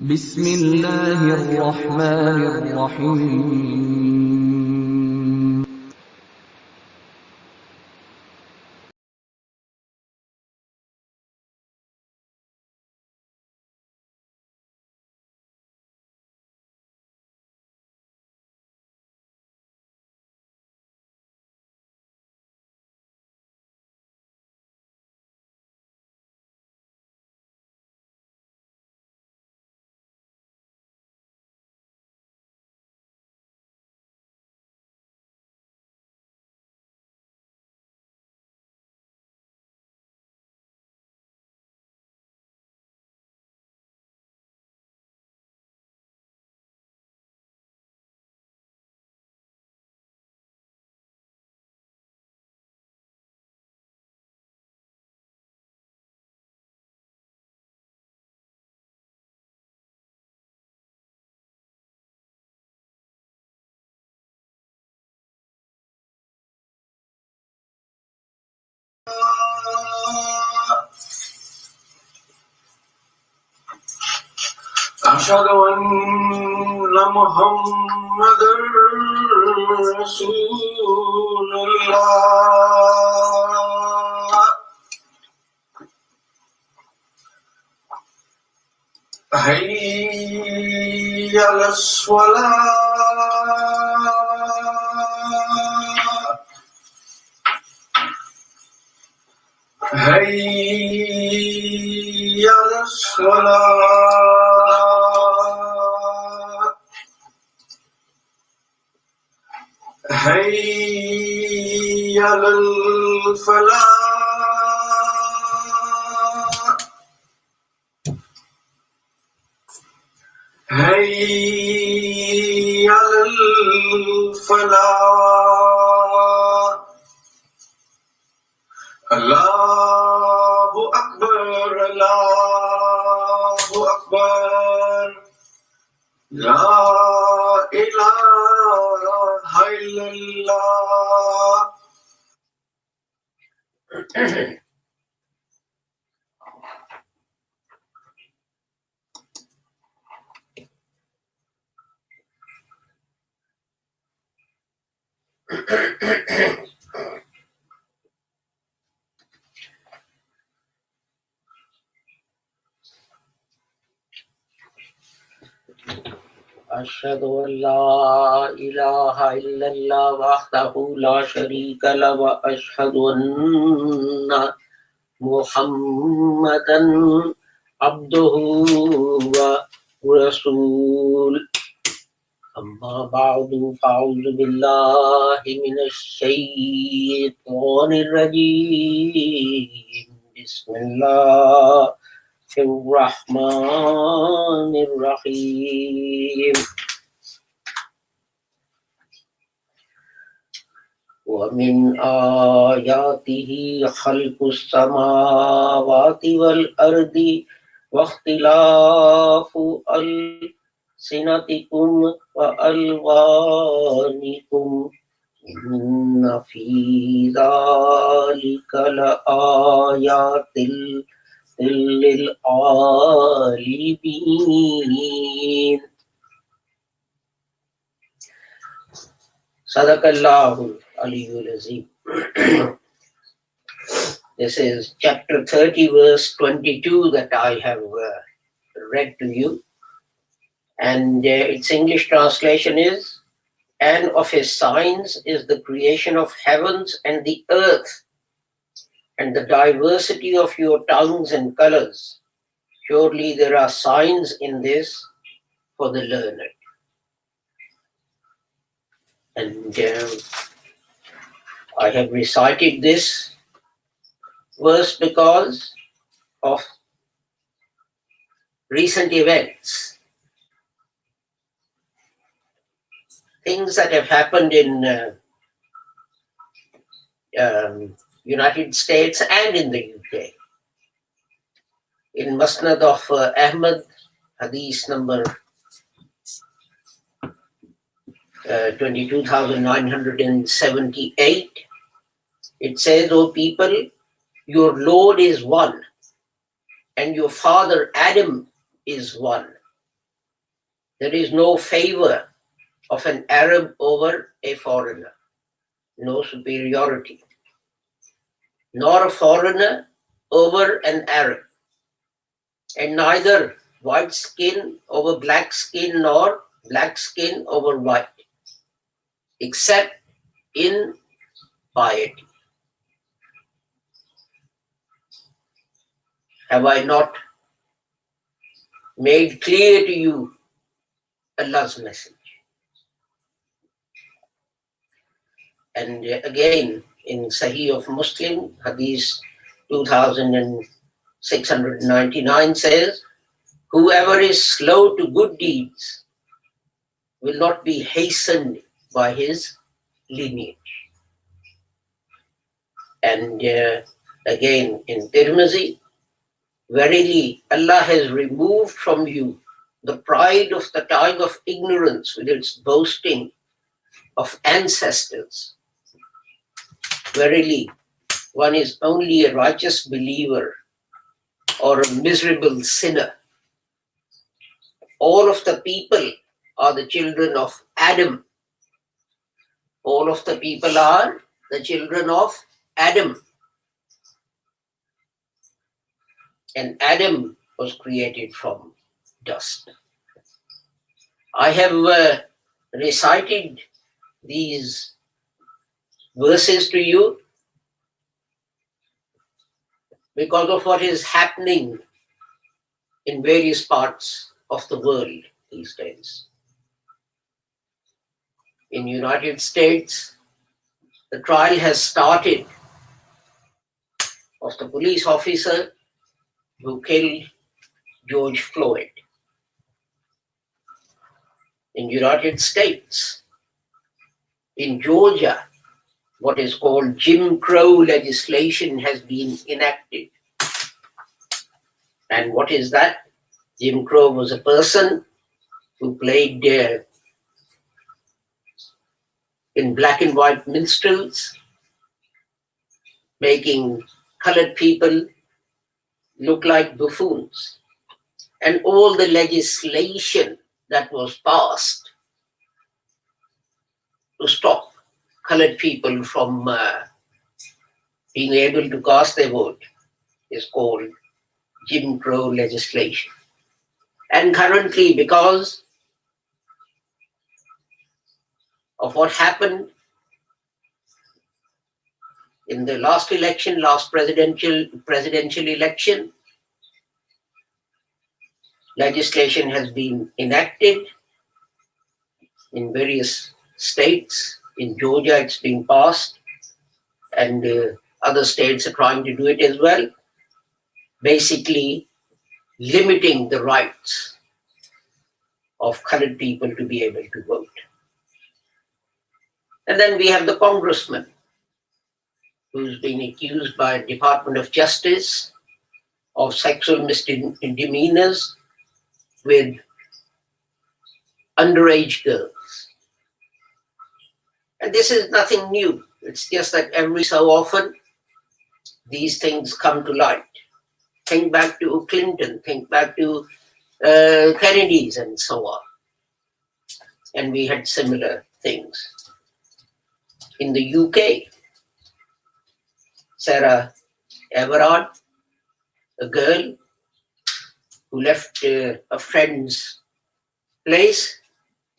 بسم الله الرحمن الرحيم أشهد أن محمدًا رسول الله حي على الصلاة حي على الصلاة حي على الفلاح حي على الفلاح الله أكبر الله أكبر لا إله إلا الله. أشهد أن لا إله إلا الله وحده لا شريك له وأشهد أن محمدا عبده ورسوله أما بعد فأعوذ بالله من الشيطان الرجيم بسم الله الرحمن الرحيم ومن آياته خلق السماوات والأرض واختلاف ألسنتكم وألوانكم إن في ذلك لآيات للعالمين. Sadaqallahu Aliyul Azim. This is chapter 30, verse 22 that I have read to you. And its English translation is, "And of his signs is the creation of heavens and the earth, and the diversity of your tongues and colors. Surely there are signs in this for the learned." And I have recited this verse because of recent events, things that have happened in United States and in the UK. In Musnad of Ahmad, Hadith number 22,978, it says, "O people, your Lord is one, and your father Adam is one, There is no favor of an Arab over a foreigner, no superiority, nor a foreigner over an Arab, and neither white skin over black skin nor black skin over white, except in piety. Have I not made clear to you Allah's message? And again, in Sahih of Muslim, Hadith 2699 says, whoever is slow to good deeds will not be hastened by his lineage. And again, in Tirmizi, verily Allah has removed from you the pride of the time of ignorance with its boasting of ancestors. Verily, one is only a righteous believer or a miserable sinner. All of the people are the children of Adam. All of the people are the children of Adam. And Adam was created from dust. I have recited these verses to you because of what is happening in various parts of the world these days. In the United States, the trial has started of the police officer who killed George Floyd. In the United States, in Georgia, what is called Jim Crow legislation has been enacted. And what is that? Jim Crow was a person who played in black and white minstrels, making colored people look like buffoons. And all the legislation that was passed to stop colored people from being able to cast their vote is called Jim Crow legislation. And currently, because of what happened in the last election, last presidential election, legislation has been enacted in various states. In Georgia, it's being passed, and other states are trying to do it as well, basically limiting the rights of colored people to be able to vote. And then we have the congressman who's been accused by Department of Justice of sexual misdemeanors with underage girls. And this is nothing new. It's just that every so often, these things come to light. Think back to Clinton, think back to Kennedy's and so on. And we had similar things. In the UK, Sarah Everard, a girl who left a friend's place,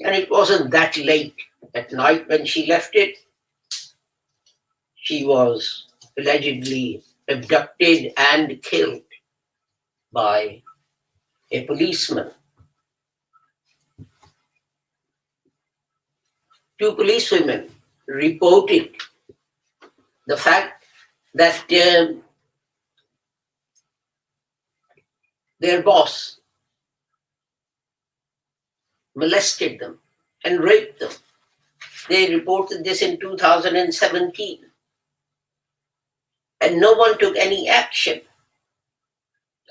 and it wasn't that late at night when she left it. She was allegedly abducted and killed by a policeman. 2 policewomen reported the fact that their boss molested them and raped them. They reported this in 2017. And no one took any action.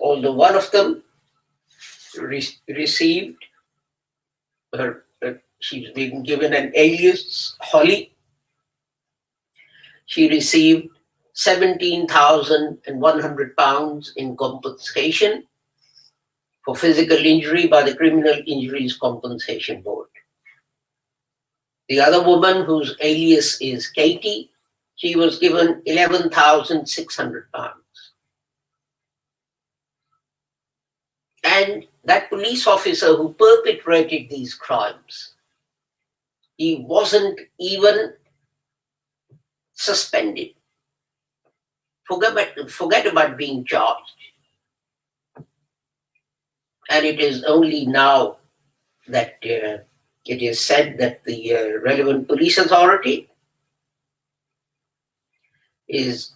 Although one of them received, she's been given an alias, Holly. She received £17,100 in compensation. for physical injury by the Criminal Injuries Compensation Board. The other woman, whose alias is Katie, she was given £11,600. And that police officer who perpetrated these crimes, he wasn't even suspended. Forget about being charged. And it is only now that it is said that the relevant police authority is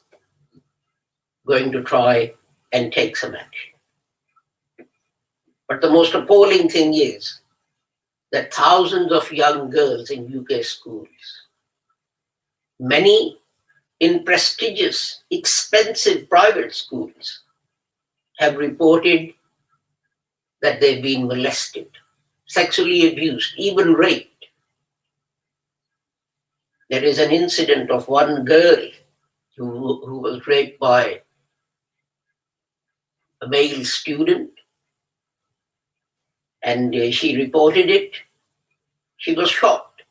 going to try and take some action. But the most appalling thing is that thousands of young girls in UK schools, many in prestigious, expensive private schools, have reported that they've been molested, sexually abused, even raped. There is an incident of one girl who was raped by a male student, and she reported it. She was shocked.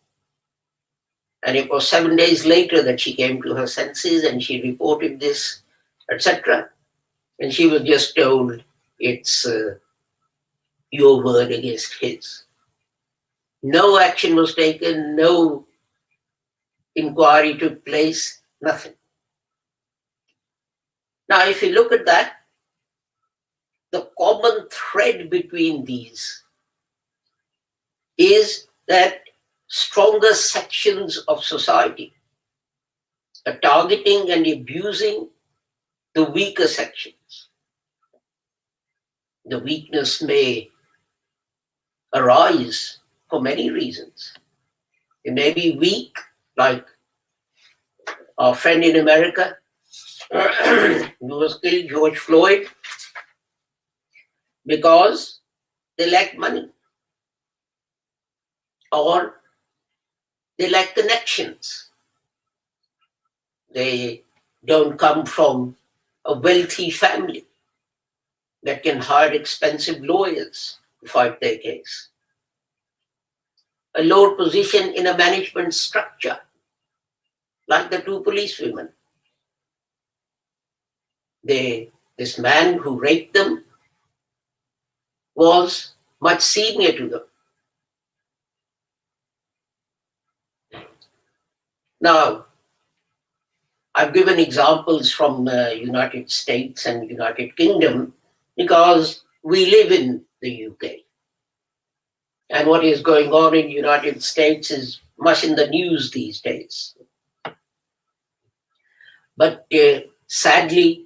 And it was 7 days later that she came to her senses and she reported this, etc. And she was just told, it's your word against his. No action was taken, no inquiry took place, nothing. Now, if you look at that, the common thread between these is that stronger sections of society are targeting and abusing the weaker sections. The weakness may arise for many reasons. It may be weak, like our friend in America who was killed, George Floyd, because they lack money or they lack connections. They don't come from a wealthy family that can hire expensive lawyers to fight their case. A lower position in a management structure, like the two policewomen. This man who raped them was much senior to them. Now, I've given examples from United States and United Kingdom because we live in the UK. And what is going on in the United States is much in the news these days. But sadly,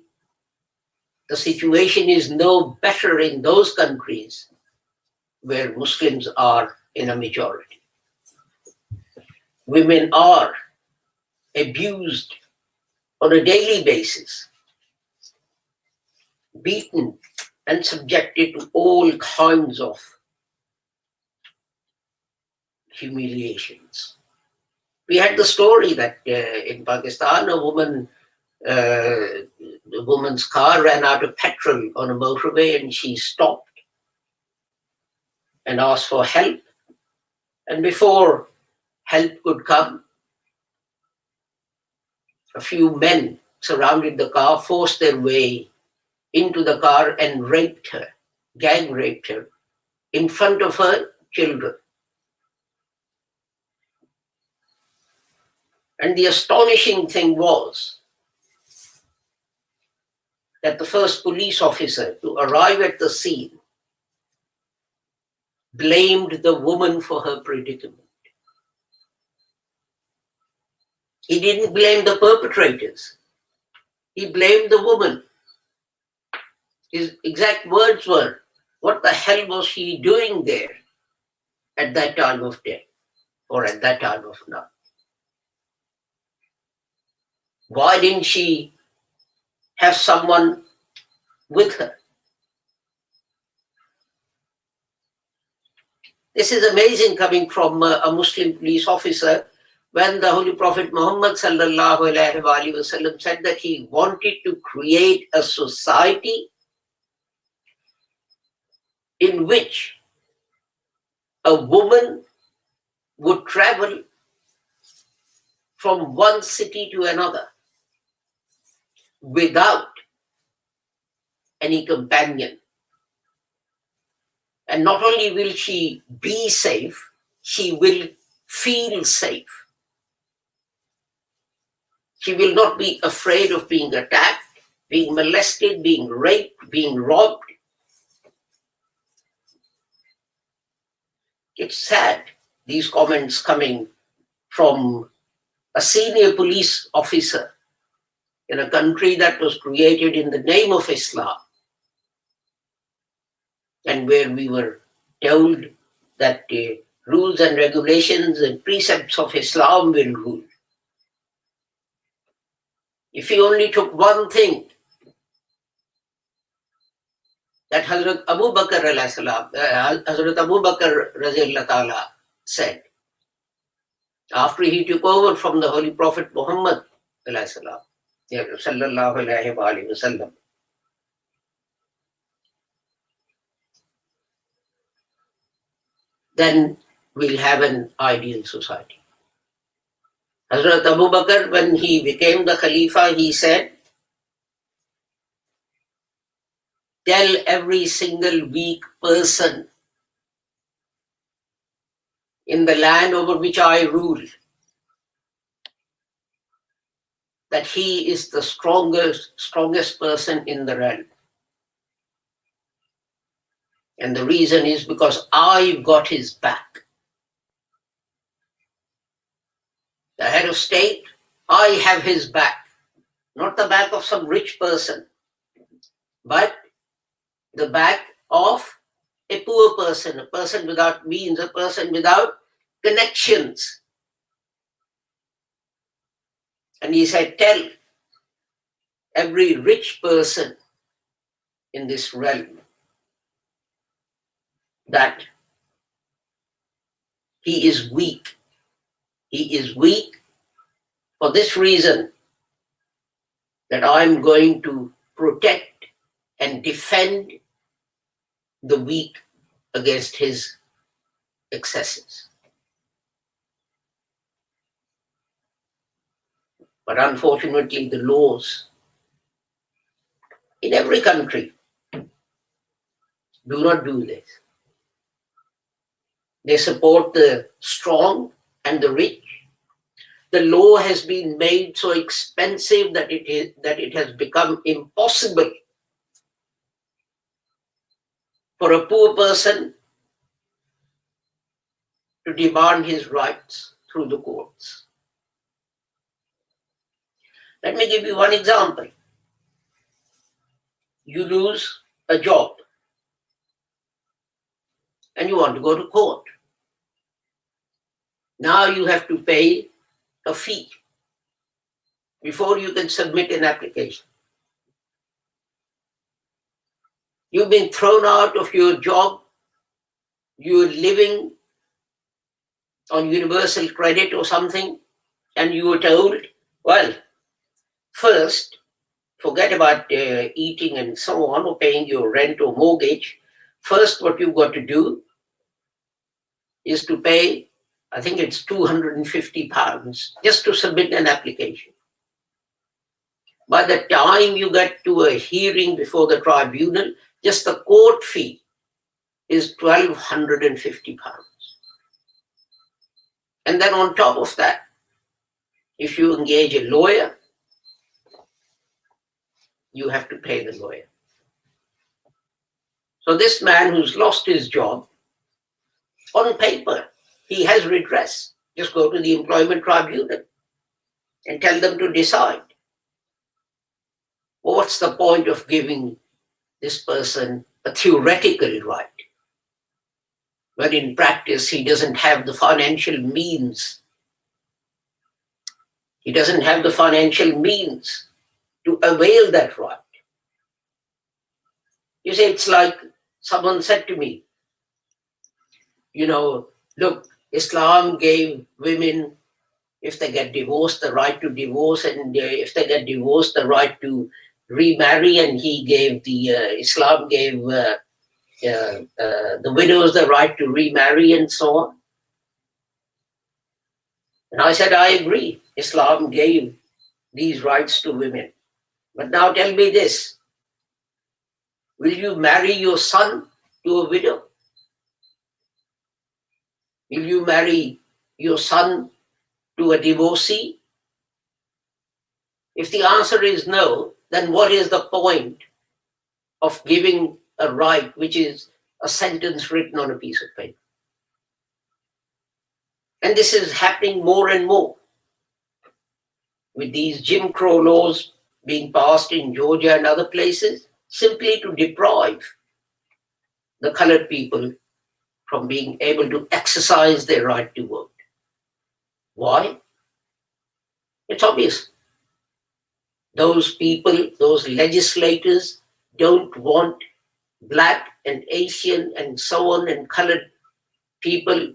the situation is no better in those countries where Muslims are in a majority. Women are abused on a daily basis, beaten and subjected to all kinds of humiliations. We had the story that in Pakistan, the woman's car ran out of petrol on a motorway and she stopped and asked for help. And before help could come, a few men surrounded the car, forced their way into the car and raped her, gang raped her in front of her children. And the astonishing thing was that the first police officer to arrive at the scene blamed the woman for her predicament. He didn't blame the perpetrators. He blamed the woman. His exact words were, what the hell was she doing there at that time of day or at that time of night? Why didn't she have someone with her? This is amazing coming from a Muslim police officer when the Holy Prophet Muhammad sallallahu alaihi wasallam said that he wanted to create a society in which a woman would travel from one city to another without any companion. And not only will she be safe, she will feel safe. She will not be afraid of being attacked, being molested, being raped, being robbed. It's sad, these comments coming from a senior police officer in a country that was created in the name of Islam, and where we were told that the rules and regulations and precepts of Islam will rule. If he only took one thing that Hazrat Abu Bakr Raziallahu Ta'ala said after he took over from the Holy Prophet Muhammad Sallallahu Alaihi Wasallam, then we'll have an ideal society. Hazrat Abu Bakr, when he became the Khalifa, he said, tell every single weak person in the land over which I rule that he is the strongest person in the realm. And the reason is because I've got his back. The head of state, I have his back. Not the back of some rich person, but the back of a poor person, a person without means, a person without connections. And he said, tell every rich person in this realm that he is weak. He is weak for this reason, that I'm going to protect and defend the weak against his excesses. But unfortunately, the laws in every country do not do this. They support the strong and the rich. The law has been made so expensive that it has become impossible for a poor person to demand his rights through the courts. Let me give you one example. You lose a job and you want to go to court. Now you have to pay a fee before you can submit an application. You've been thrown out of your job. You're living on universal credit or something, and you were told, well, first, forget about eating and so on, or paying your rent or mortgage. First, what you've got to do is to pay, I think it's £250 just to submit an application. By the time you get to a hearing before the tribunal, just the court fee is £1,250. And then on top of that, if you engage a lawyer, you have to pay the lawyer. So this man who's lost his job, on paper, he has redress. Just go to the employment tribunal and tell them to decide. Well, what's the point of giving this person a theoretical right when in practice he doesn't have the financial means? He doesn't have the financial means to avail that right. You see, it's like someone said to me, look, Islam gave women, if they get divorced, the right to divorce, and if they get divorced, the right to remarry, and Islam gave the widows the right to remarry and so on. And I said, I agree. Islam gave these rights to women. But now tell me this. Will you marry your son to a widow? Will you marry your son to a divorcee? If the answer is no, then what is the point of giving a right which is a sentence written on a piece of paper? And this is happening more and more with these Jim Crow laws being passed in Georgia and other places, simply to deprive the colored people from being able to exercise their right to vote. Why? It's obvious. Those people, those legislators don't want Black and Asian and so on and colored people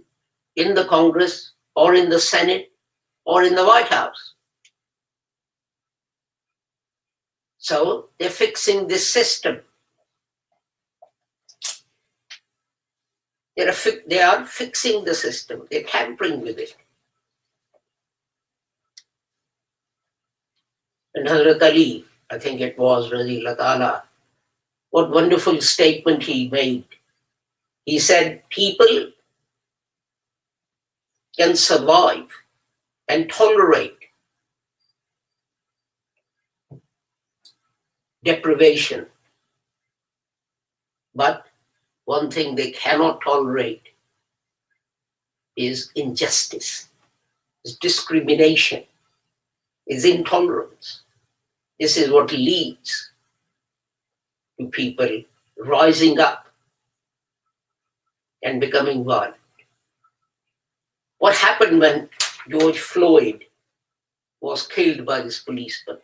in the Congress or in the Senate or in the White House. So they're fixing this system. They are fixing the system. They're tampering with it. And Hazrat Ali, I think it was Radhiyallahu Ta'ala, what wonderful statement he made. He said, people can survive and tolerate deprivation. But one thing they cannot tolerate is injustice, is discrimination, is intolerance. This is what leads to people rising up and becoming violent. What happened when George Floyd was killed by this policeman?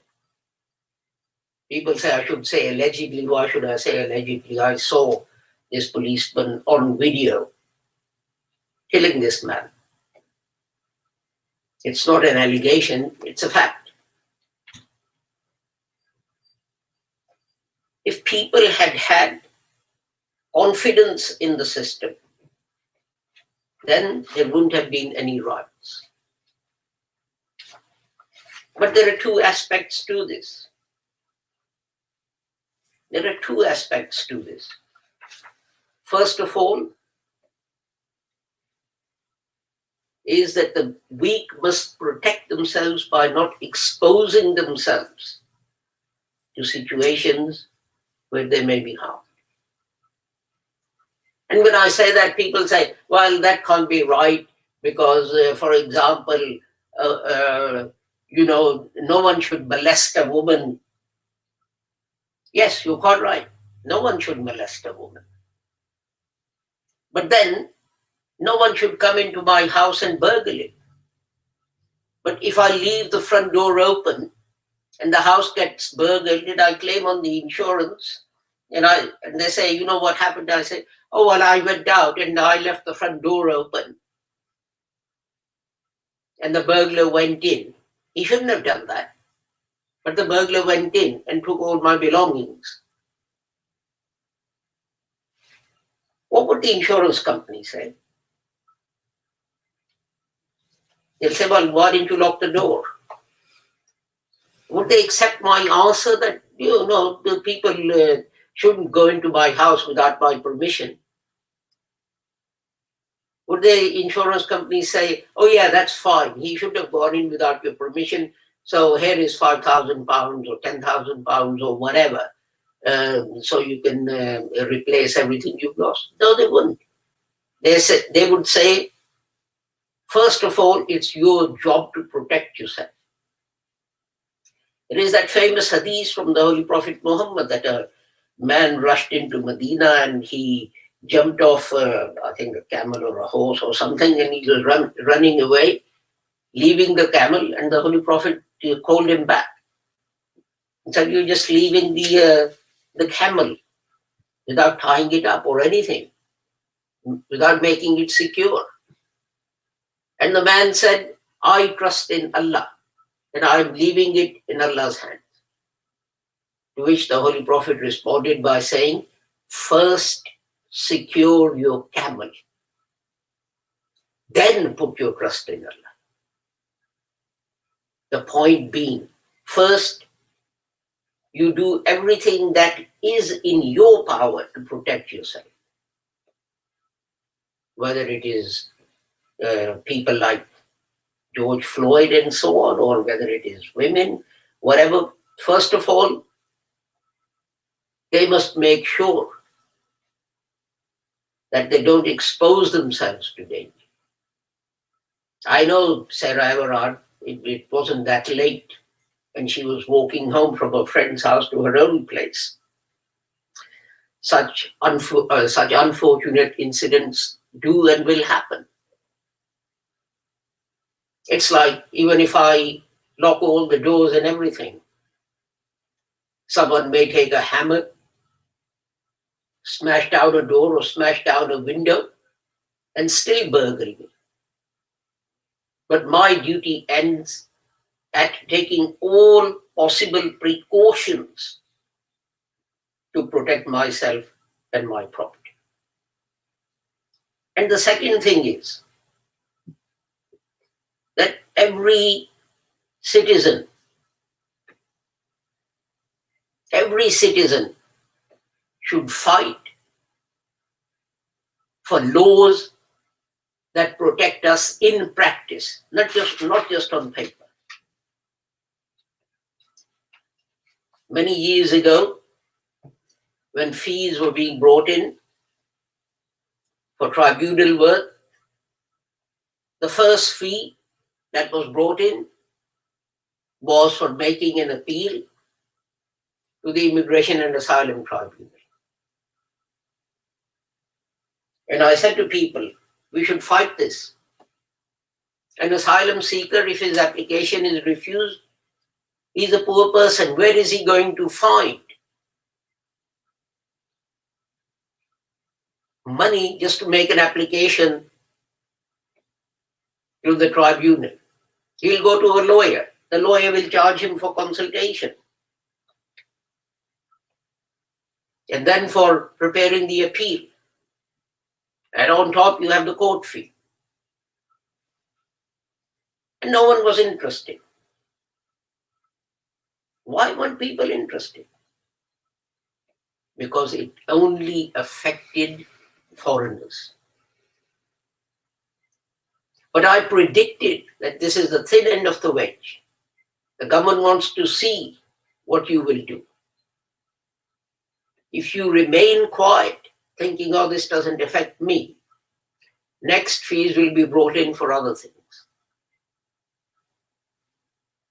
People say I should say allegedly. Why should I say allegedly? I saw this policeman on video killing this man. It's not an allegation, it's a fact. If people had had confidence in the system, then there wouldn't have been any riots. But there are two aspects to this. There are two aspects to this. First of all, is that the weak must protect themselves by not exposing themselves to situations where they may be harmed. And when I say that, people say, well, that can't be right because, for example, no one should molest a woman. Yes, you're quite right. No one should molest a woman. But then, no one should come into my house and burgle it. But if I leave the front door open and the house gets burgled, did I claim on the insurance? And they say, you know what happened? I say, oh, well, I went out and I left the front door open. And the burglar went in. He shouldn't have done that. But the burglar went in and took all my belongings. What would the insurance company say? They'll say, well, why didn't you lock the door? Would they accept my answer that, the people shouldn't go into my house without my permission? Would the insurance company say, oh yeah, that's fine. He should have gone in without your permission. So here is £5,000 or £10,000 or whatever. So you can replace everything you've lost. No, they wouldn't. They would say, first of all, it's your job to protect yourself. There is that famous hadith from the Holy Prophet Muhammad that a man rushed into Medina and he jumped off, I think, a camel or a horse or something, and he was running away, leaving the camel, and the Holy Prophet called him back. He said, you're just leaving the camel without tying it up or anything, without making it secure. And the man said, I trust in Allah, and I'm leaving it in Allah's hands. To which the Holy Prophet responded by saying, first secure your camel. Then put your trust in Allah. The point being, first, you do everything that is in your power to protect yourself. Whether it is people like George Floyd and so on, or whether it is women, whatever, first of all, they must make sure that they don't expose themselves to danger. I know Sarah Everard, it wasn't that late, and she was walking home from her friend's house to her own place. Such unfortunate incidents do and will happen. It's like, even if I lock all the doors and everything, someone may take a hammer, smash down a door or smash down a window, and still burgle me. But my duty ends at taking all possible precautions to protect myself and my property. And the second thing is that every citizen should fight for laws that protect us in practice, not just on paper. Many years ago, when fees were being brought in for tribunal work, the first fee that was brought in was for making an appeal to the Immigration and Asylum Tribunal. And I said to people, we should fight this. An asylum seeker, if his application is refused, he's a poor person. Where is he going to find money just to make an application to the tribunal? He'll go to a lawyer. The lawyer will charge him for consultation. And then for preparing the appeal. And on top, you have the court fee. And no one was interested. Why weren't people interested? Because it only affected foreigners. But I predicted that this is the thin end of the wedge. The government wants to see what you will do. If you remain quiet, thinking, oh, this doesn't affect me, next fees will be brought in for other things.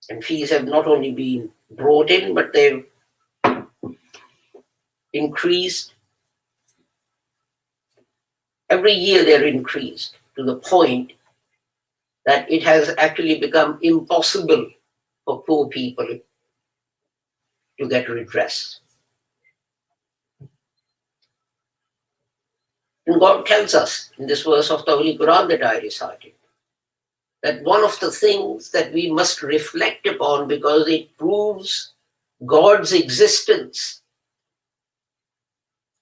And fees have not only been brought in, but they've increased. Every year they're increased to the point that it has actually become impossible for poor people to get redress. And God tells us in this verse of the Holy Quran that I recited, that one of the things that we must reflect upon, because it proves God's existence,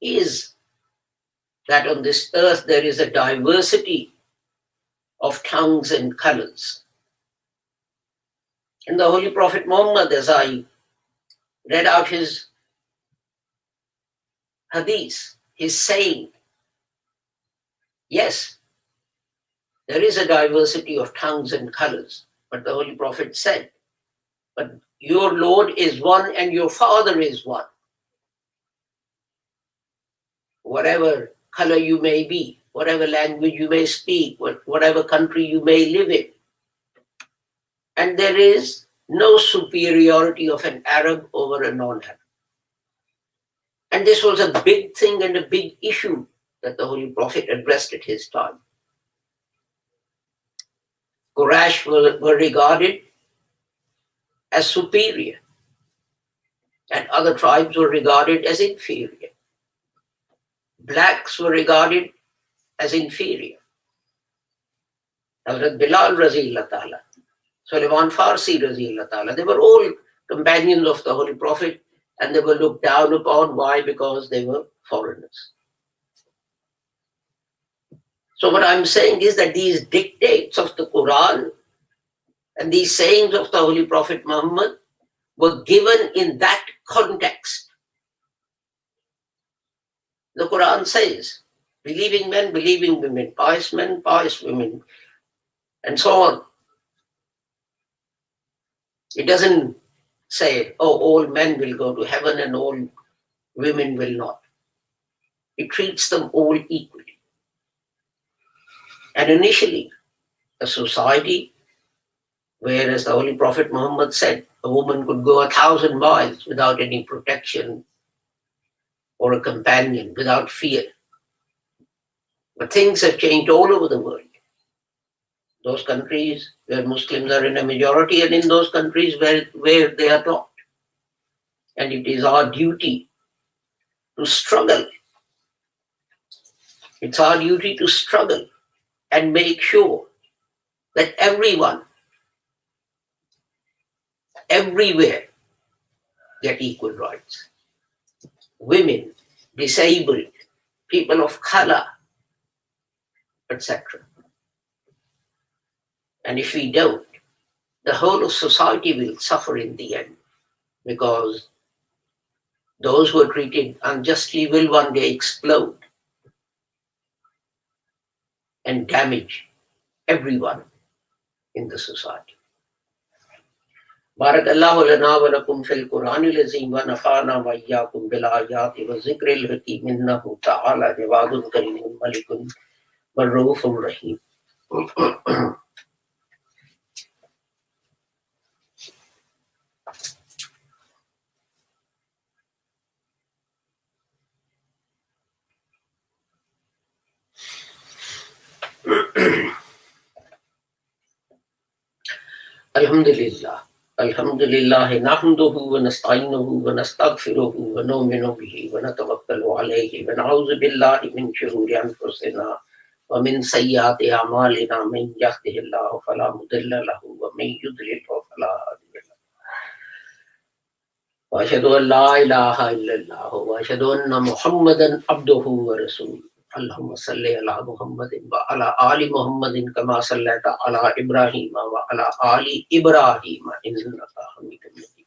is that on this earth there is a diversity of tongues and colors. And the Holy Prophet Muhammad, as I read out his hadith, his saying, yes, there is a diversity of tongues and colors, but the Holy Prophet said, but your Lord is one and your Father is one. Whatever color you may be, whatever language you may speak, whatever country you may live in. And there is no superiority of an Arab over a non-Arab. And this was a big thing and a big issue that the Holy Prophet addressed at his time. Quraysh were regarded as superior, and other tribes were regarded as inferior. Blacks were regarded as inferior. Hazrat Bilal Razilullah Ta'ala, Sulaiman Farsi Razilullah Ta'ala, they were all companions of the Holy Prophet, and they were looked down upon. Why? Because they were foreigners. So what I'm saying is that these dictates of the Quran and these sayings of the Holy Prophet Muhammad were given in that context. The Quran says, believing men, believing women, pious men, pious women, and so on. It doesn't say, oh, all men will go to heaven and all women will not. It treats them all equally. And initially, a society, whereas the Holy Prophet Muhammad said, a woman could go 1,000 miles without any protection or a companion, without fear. But things have changed all over the world. Those countries where Muslims are in a majority, and in those countries where they are not. And it is our duty to struggle. It's our duty to struggle and make sure that everyone, everywhere, get equal rights. Women, disabled, people of color, etc. And if we don't, the whole of society will suffer in the end, because those who are treated unjustly will one day explode and damage everyone in the society. Barakallahu lana wa lakum fil Qur'anil azim wa nafa'ana wa iyyakum bil ayati wa zikril hakim innahu ta'ala jawadun karimun malikun warraufur rahim. Alhamdulillah. Alhamdulillah nahmaduhu wa nasta'inuhu wa nastaghfiruhu wa nu'minu bihi wa natawakkalu alayhi wa na'udzu billahi min shururi anfusina wa min sayyiati a'malina man yahdihillahu fala mudilla lahu wa man yudlil fala hadiya lahu. Wa ashhadu an la ilaha illallah wa ashhadu anna Muhammadan abduhu wa rasuluhu. Allahumma salli ala Muhammadin wa ala ali Muhammadin kama sallaita ala Ibrahim wa ala ali Ibrahim innaka Hamidum Majid.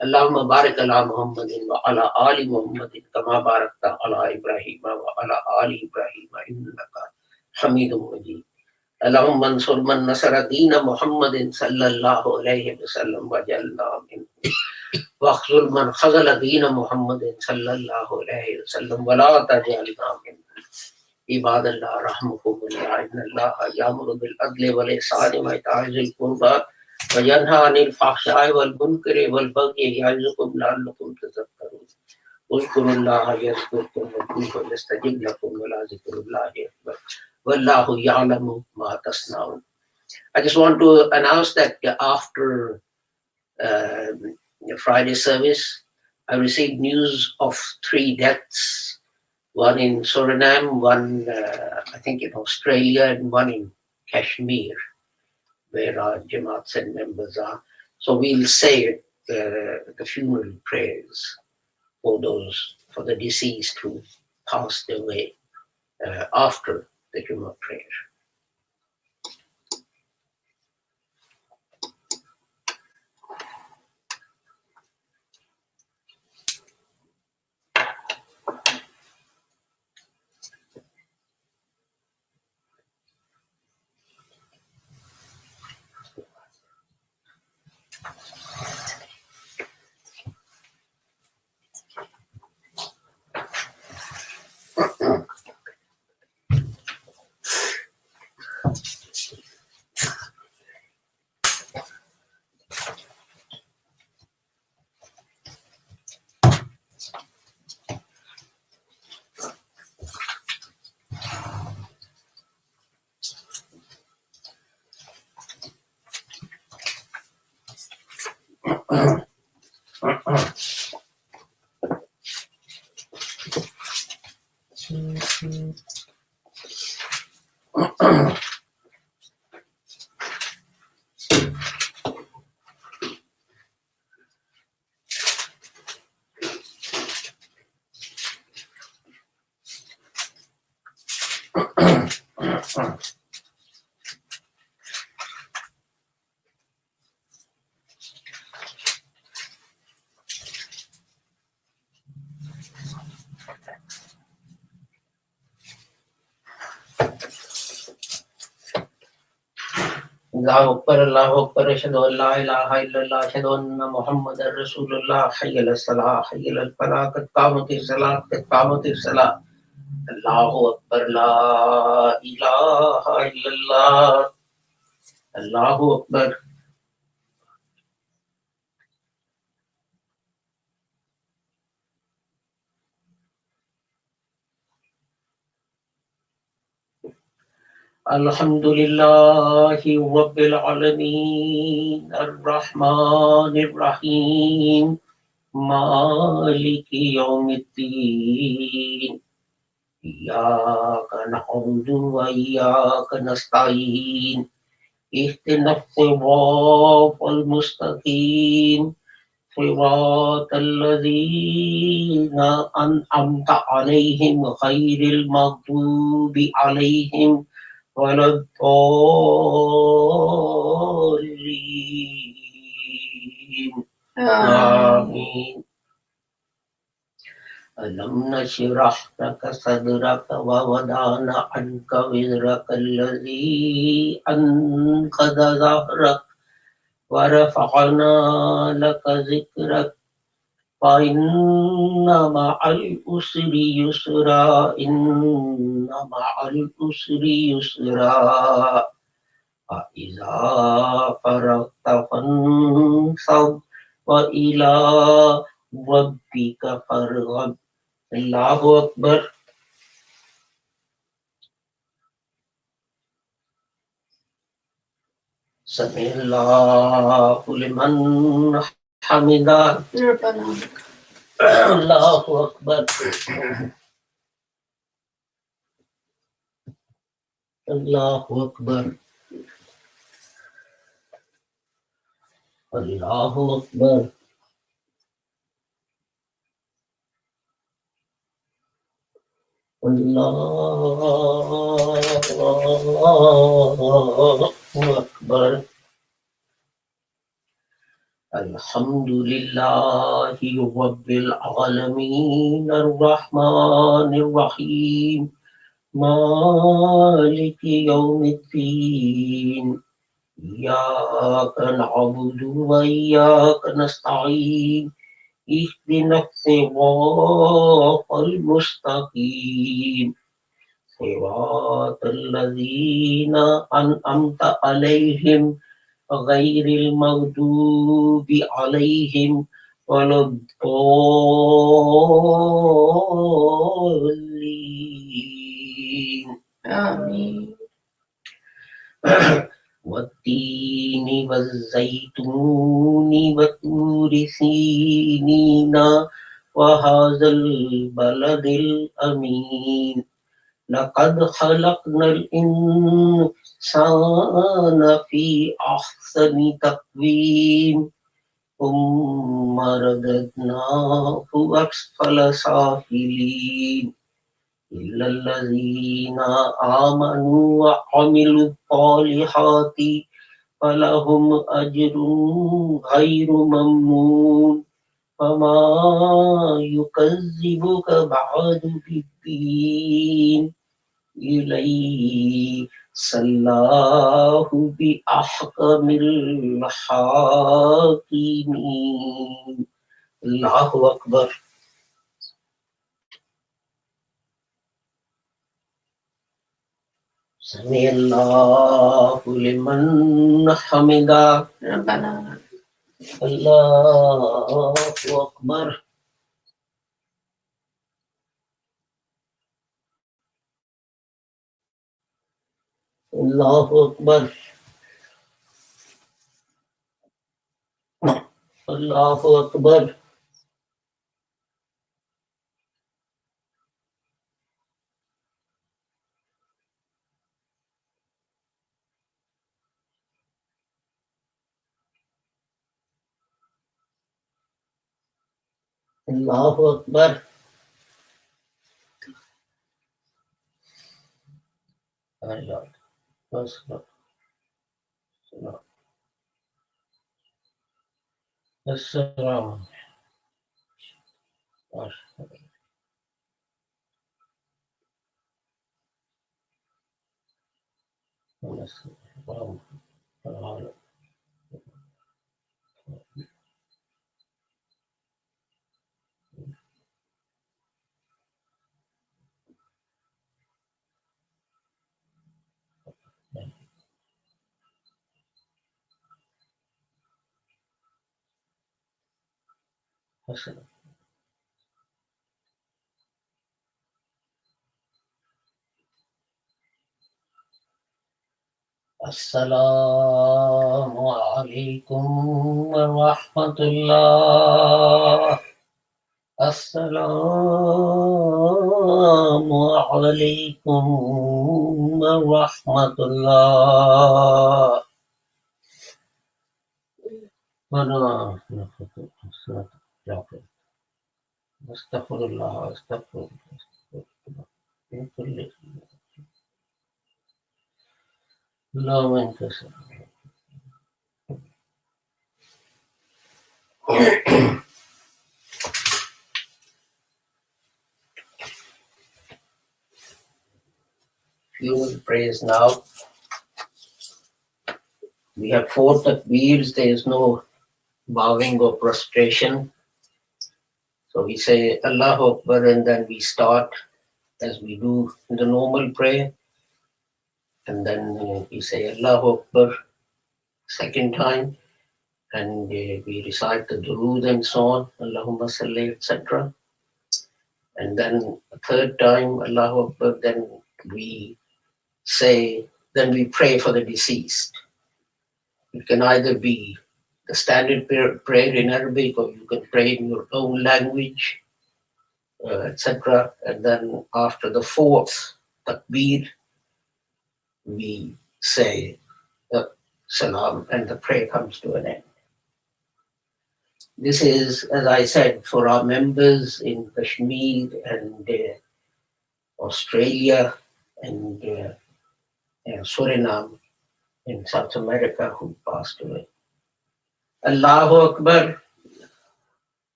Allahumma barik ala Muhammadin wa ala ali Muhammadin kama barakta ala Ibrahim wa ala ali Ibrahim innaka Hamidum Majid. Allahumma ansur man nasara dina Muhammadin sallallahu alayhi wa sallam wa jalla minhu. واخذل من خذل دين محمد صلى الله عليه وسلم ولا تجعلنا منه. عباد الله رحمكم الله إن الله يأمر بالعدل والإحسان وإيتاء ذي القربى وينهى عن الفحشاء والمنكر والبغي يعظكم لعلكم تذكرون. اذكروا الله يذكركم وادعوه يستجب لكم ولذكر الله أكبر والله يعلم ما تصنعون. I just want to announce that after Friday service, I received news of 3 deaths, one in Suriname, one I think in Australia, and one in Kashmir, where our Jamaats and members are. So we'll say the funeral prayers for the deceased who passed away after the Jummah prayer. Allahu Akbar, Allahu Akbar, Ashhadu an la ilaha illallah, Ashhadu anna Muhammadar Rasulullah, Hayya ala salah, Hayya ala falah, qad qamatis salat, qad qamatis salah. Allahu Akbar, la ilaha illallah, Allahu Akbar. Alhamdulillahi Rabbil Alameen, Ar-Rahmanir Rahim, Maliki Yawmiddin. Iyyaka na'budu wa iyyaka nasta'in. Ihdinas siratal mustaqim. Siratal ladzina an'amta 'alaihim ghairil maghdubi 'alaihim waladdallin. Amin. Alam nashrah laka sadraka wa wada'na 'anka wizraka alladzi anqadha dhahrak wa rafa'na laka zikrak fa inna ma'al usri yusra, inna ma'al usri yusra. Fa iza faragta fansab wa ila rabbika farghab. Allahu Akbar. Sami'allahu liman hamidah. Allahu Akbar. Allahu Akbar. Allahu Akbar. Allahu Akbar. Alhamdulillahi Rabbil Alameen, Ar-Rahmanir Rahim, Maliki Yawmiddin. Iyyaka na'budu wa iyyaka nasta'in. Ihdinas siratal mustaqim. Siratal ladzina an'amta 'alaihim ghairil maghdubi 'alaihim waladdallin. Amin. والتين والزيتون وطور سينين وهذا البلد الأمين لقد خلقنا الإنسان في أحسن تقويم ثم رددناه أسفل سافلين إلا الذين آمنوا وعملوا الصالحات فلهم أجر غير ممنون فما يكذبك بعد بالدين إليس الله بأحكم الحاكمين. الله أكبر. Sami'allahu liman hamidah. Rabbana. Allahu Akbar. Allahu Akbar. Allahu Akbar. Allahu Akbar. My Lord, personal, Lord. Assalamu alaikum. Assalamu alaikum. Assalamu alaikum wa rahmatullah. Assalamu alaikum wa rahmatullah. Astaghfirullah, astaghfirullah. Allahumma inkasir. You will praise now. We have 4 takbeers. There is no bowing or prostration. So we say Allahu Akbar and then we start as we do in the normal prayer. And then we say Allahu Akbar second time. And we recite the durood and so on. Allahumma salli, etc. And then a third time Allahu Akbar. Then we pray for the deceased. It can either be the standard prayer in Arabic, or you can pray in your own language, etc. And then after the 4th takbir, we say salam, and the prayer comes to an end. This is, as I said, for our members in Kashmir and Australia and Suriname in South America who passed away. Allahu Akbar.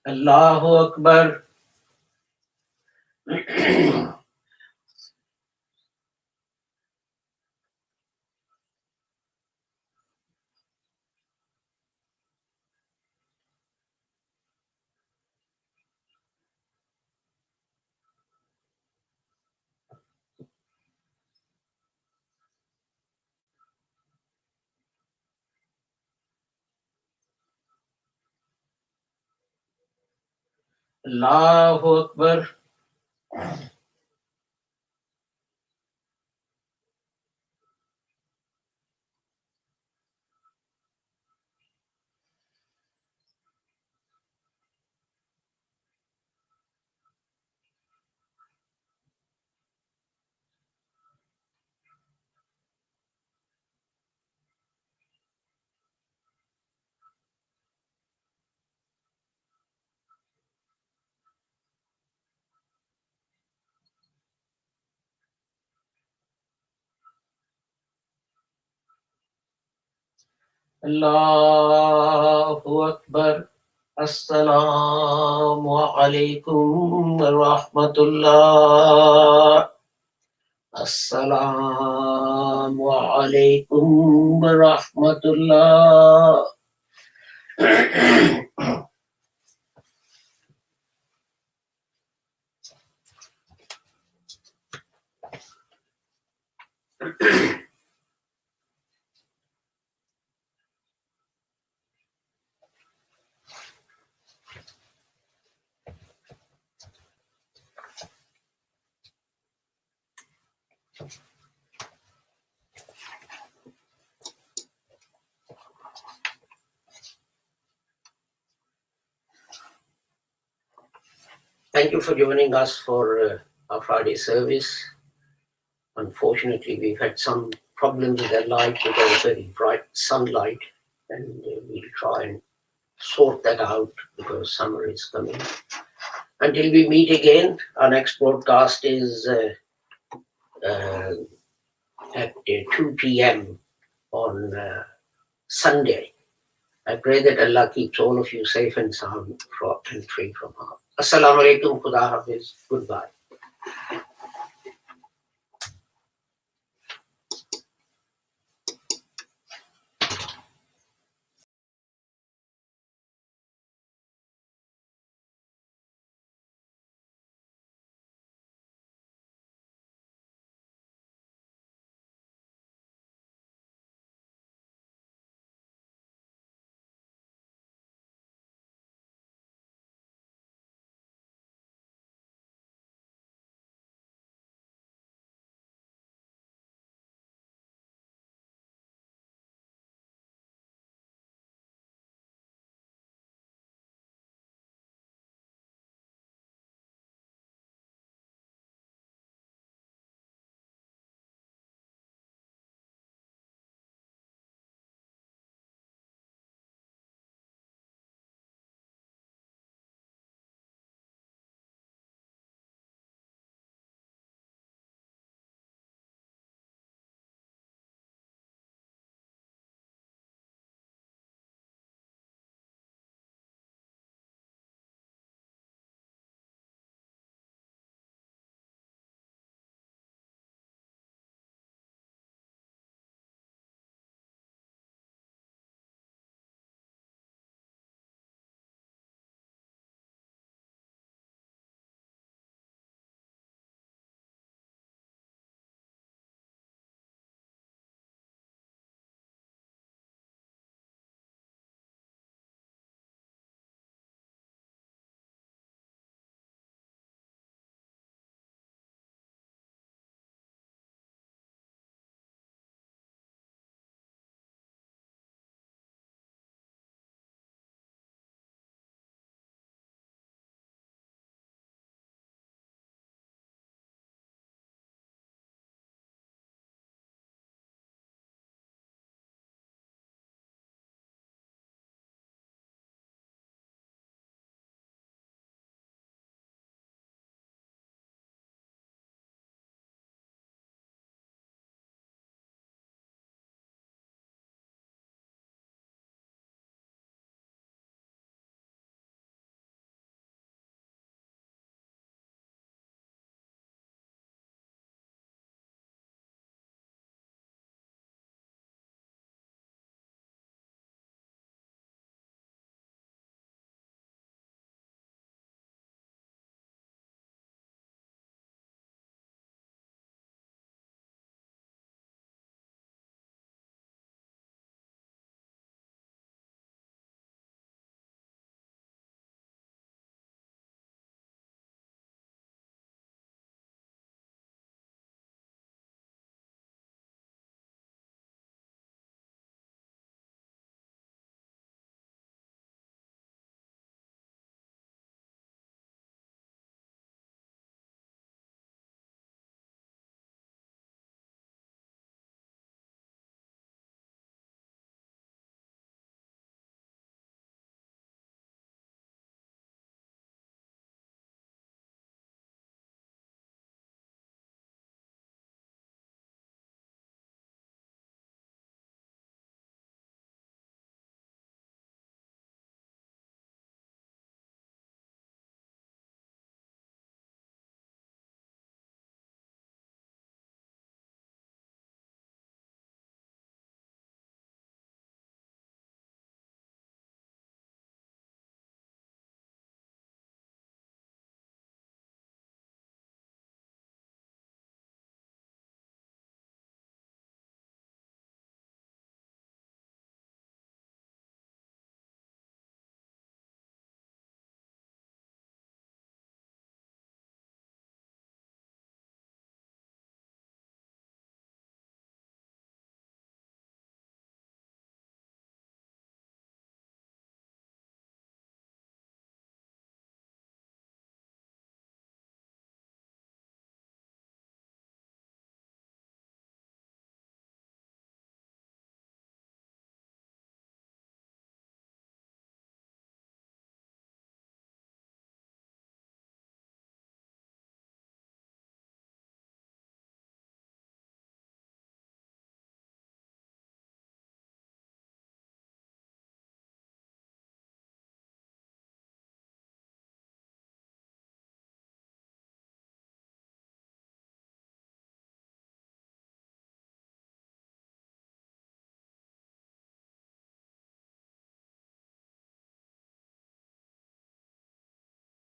Allahu Akbar. Allahu Akbar. Allahu Akbar. Assalamu alaikum wa rahmatullah. Assalamu alaikum wa rahmatullah. Thank you for joining us for our Friday service. Unfortunately, we've had some problems with the light because of very bright sunlight, and we'll try and sort that out because summer is coming. Until we meet again, our next broadcast is at 2 p.m. on Sunday. I pray that Allah keeps all of you safe and sound and free from harm. Assalamu alaikum, Khuda Hafiz, goodbye.